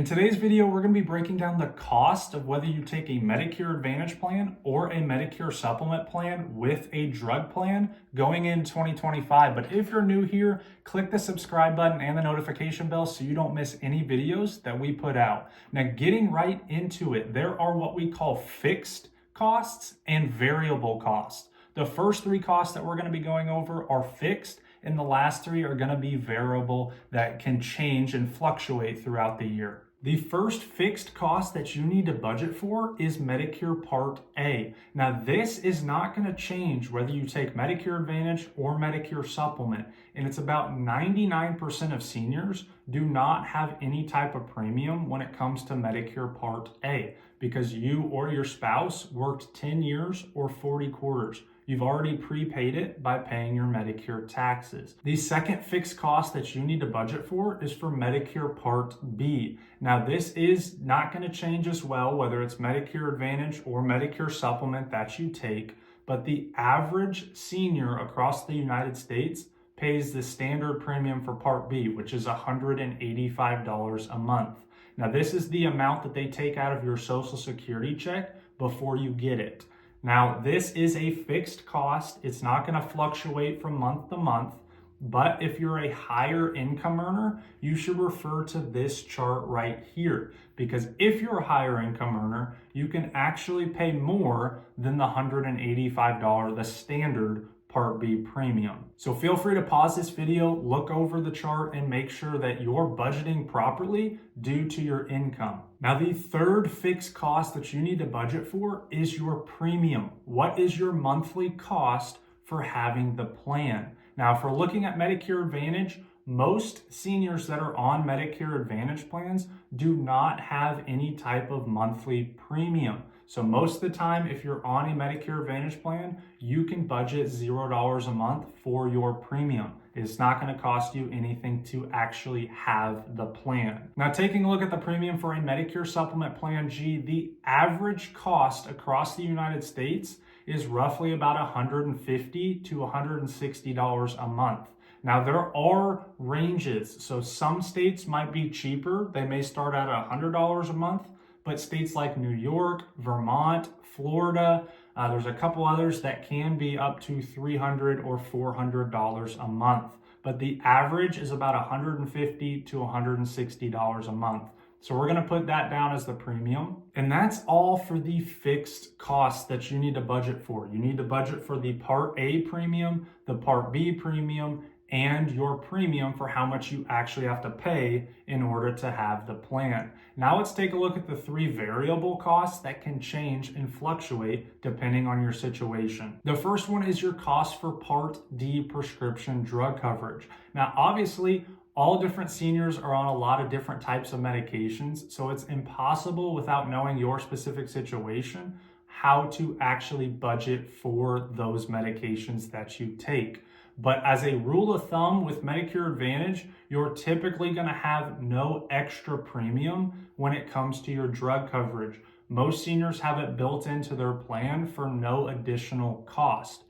In today's video, we're going to be breaking down the cost of whether you take a Medicare Advantage plan or a Medicare Supplement plan with a drug plan going in 2025. But if you're new here, click the subscribe button and the notification bell so you don't miss any videos that we put out. Now, getting right into it, there are what we call fixed costs and variable costs. The first three costs that we're going to be going over are fixed, and the last three are going to be variable that can change and fluctuate throughout the year. The first fixed cost that you need to budget for is Medicare Part A. Now, this is not going to change whether you take Medicare Advantage or Medicare Supplement, and it's about 99% of seniors do not have any type of premium when it comes to Medicare Part A because you or your spouse worked 10 years or 40 quarters. You've already prepaid it by paying your Medicare taxes. The second fixed cost that you need to budget for is for Medicare Part B. Now, this is not going to change as well, whether it's Medicare Advantage or Medicare Supplement that you take, but the average senior across the United States pays the standard premium for Part B, which is $185 a month. Now, this is the amount that they take out of your Social Security check before you get it. Now, this is a fixed cost. It's not going to fluctuate from month to month, but if you're a higher income earner, you should refer to this chart right here, because if you're a higher income earner, you can actually pay more than the $185, the standard Part B premium. So feel free to pause this video, look over the chart, and make sure that you're budgeting properly due to your income. Now, the third fixed cost that you need to budget for is your premium. What is your monthly cost for having the plan? Now, if we're looking at Medicare Advantage, most seniors that are on Medicare Advantage plans do not have any type of monthly premium. So most of the time, if you're on a Medicare Advantage plan, you can budget $0 a month for your premium. It's not going to cost you anything to actually have the plan. Now, taking a look at the premium for a Medicare Supplement Plan G, the average cost across the United States is roughly about $150 to $160 a month. Now, there are ranges. So some states might be cheaper. They may start at $100 a month, but states like New York, Vermont, Florida, there's a couple others that can be up to $300 or $400 a month. But the average is about $150 to $160 a month. So we're going to put that down as the premium. And that's all for the fixed costs that you need to budget for. You need to budget for the Part A premium, the Part B premium, and your premium for how much you actually have to pay in order to have the plan. Now let's take a look at the three variable costs that can change and fluctuate depending on your situation. The first one is your cost for Part D prescription drug coverage. Now, obviously, all different seniors are on a lot of different types of medications, so it's impossible without knowing your specific situation how to actually budget for those medications that you take. But as a rule of thumb with Medicare Advantage, you're typically going to have no extra premium when it comes to your drug coverage. Most seniors have it built into their plan for no additional cost.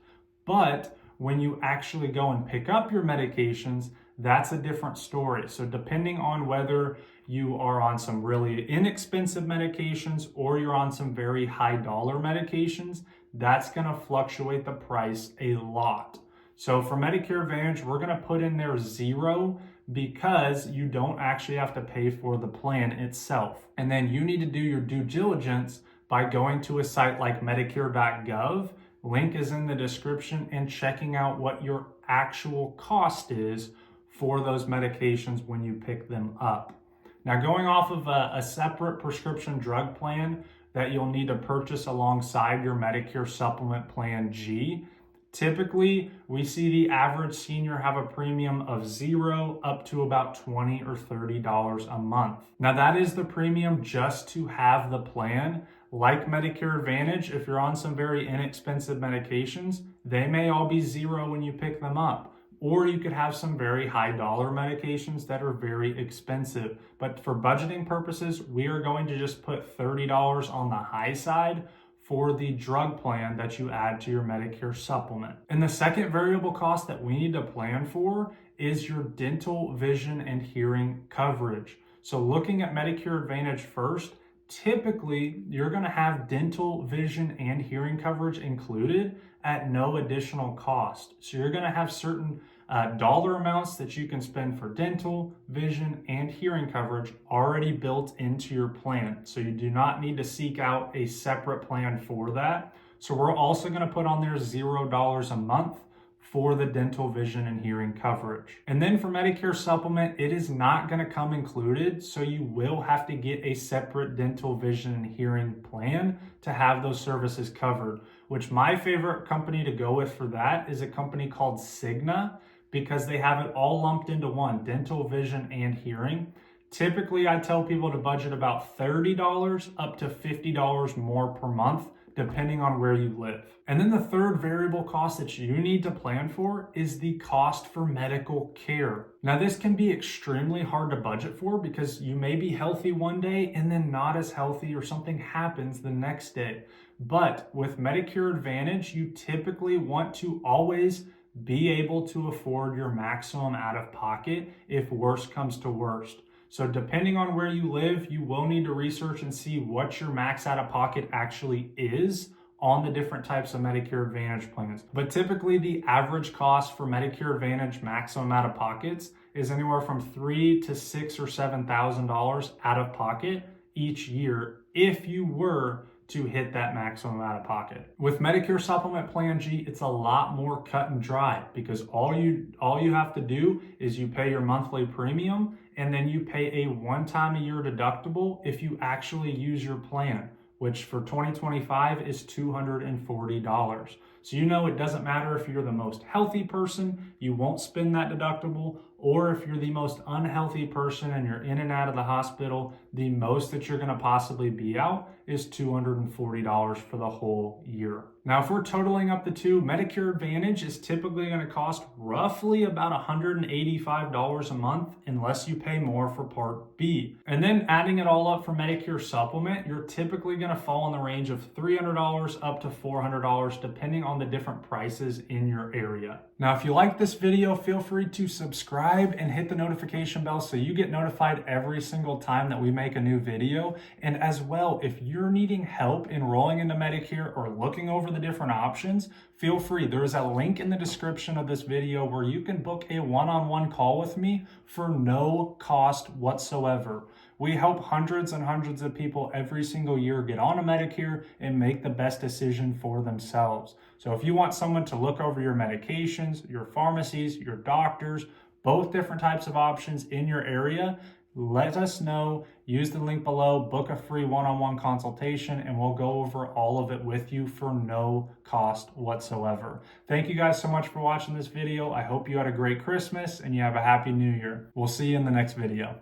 But when you actually go and pick up your medications, that's a different story. So depending on whether you are on some really inexpensive medications or you're on some very high dollar medications, that's going to fluctuate the price a lot. So for Medicare Advantage, we're going to put in there 0 because you don't actually have to pay for the plan itself. And then you need to do your due diligence by going to a site like Medicare.gov. Link is in the description, and checking out what your actual cost is for those medications when you pick them up. Now, going off of a separate prescription drug plan that you'll need to purchase alongside your Medicare Supplement Plan G, typically, we see the average senior have a premium of 0 up to about $20 or $30 a month. Now, that is the premium just to have the plan. Like Medicare Advantage, if you're on some very inexpensive medications, they may all be 0 when you pick them up. Or you could have some very high dollar medications that are very expensive. But for budgeting purposes, we are going to just put $30 on the high side for the drug plan that you add to your Medicare supplement. And the second variable cost that we need to plan for is your dental, vision, and hearing coverage. So looking at Medicare Advantage first, typically you're going to have dental, vision, and hearing coverage included at no additional cost. So you're going to have certain dollar amounts that you can spend for dental, vision, and hearing coverage already built into your plan. So you do not need to seek out a separate plan for that. So we're also going to put on there $0 a month for the dental, vision, and hearing coverage. And then for Medicare Supplement, it is not going to come included, so you will have to get a separate dental, vision, and hearing plan to have those services covered, which my favorite company to go with for that is a company called Cigna, because they have it all lumped into one, dental, vision, and hearing. Typically, I tell people to budget about $30 up to $50 more per month, depending on where you live. And then the third variable cost that you need to plan for is the cost for medical care. Now, this can be extremely hard to budget for because you may be healthy one day and then not as healthy, or something happens the next day. But with Medicare Advantage, you typically want to always be able to afford your maximum out of pocket if worst comes to worst. So depending on where you live, you will need to research and see what your max out of pocket actually is on the different types of Medicare Advantage plans. But typically the average cost for Medicare Advantage maximum out of pockets is anywhere from $3,000 to $6,000 or $7,000 out of pocket each year if you were to hit that maximum out of pocket. With Medicare Supplement Plan G, it's a lot more cut and dry because all you have to do is you pay your monthly premium, and then you pay a one-time a year deductible if you actually use your plan, which for 2025 is $240. So you know it doesn't matter if you're the most healthy person, you won't spend that deductible, or if you're the most unhealthy person and you're in and out of the hospital, the most that you're going to possibly be out is $240 for the whole year. Now, if we're totaling up the two, Medicare Advantage is typically going to cost roughly about $185 a month unless you pay more for Part B. And then adding it all up for Medicare Supplement, you're typically going to fall in the range of $300 up to $400 depending on the different prices in your area. Now, if you like this video, feel free to subscribe and hit the notification bell so you get notified every single time that we make a new video. And as well, if you're needing help enrolling into Medicare or looking over the different options, feel free. There is a link in the description of this video where you can book a one-on-one call with me for no cost whatsoever. We help hundreds and hundreds of people every single year get onto Medicare and make the best decision for themselves. So if you want someone to look over your medications, your pharmacies, your doctors, both different types of options in your area, let us know. Use the link below, book a free one-on-one consultation, and we'll go over all of it with you for no cost whatsoever. Thank you guys so much for watching this video. I hope you had a great Christmas and you have a happy New Year. We'll see you in the next video.